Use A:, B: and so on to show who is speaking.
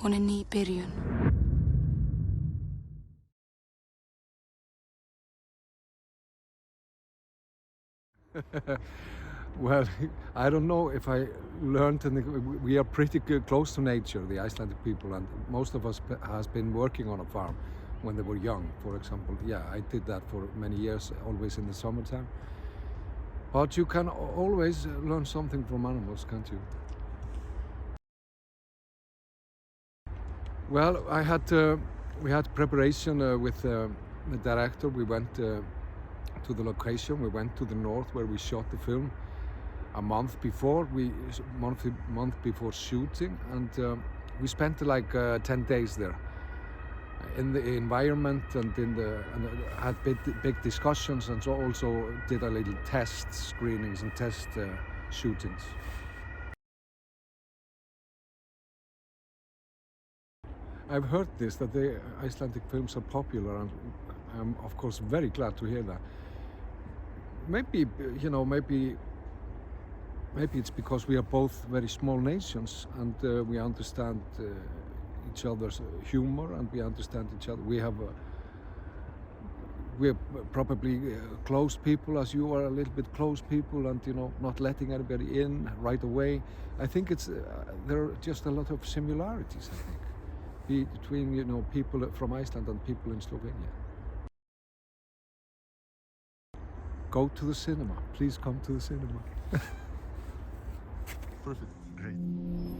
A: Hún ný byrjun.
B: Well, I don't know if I learned. We are pretty close to nature, the Icelandic people, and most of us has been working on a farm when they were young. For example, yeah, I did that for many years, always in the summertime. But you can always learn something from animals, can't you? Well, we had preparation with the director. We went to the location. We went to the north where we shot the film a month before. Month before shooting, and we spent like 10 days there in the environment and had big discussions, and so also did a little test screenings and test shootings. I've heard this, that the Icelandic films are popular, and I'm of course very glad to hear that. Maybe, you know, maybe it's because we are both very small nations, and we understand each other's humor, and we understand each other. We're probably close people, as you are a little bit close people, and you know, not letting anybody in right away. I think it's there are just a lot of similarities, I think, between, you know, people from Iceland and people in Slovenia. Go to the cinema. Please come to the cinema.
C: Perfect. Great.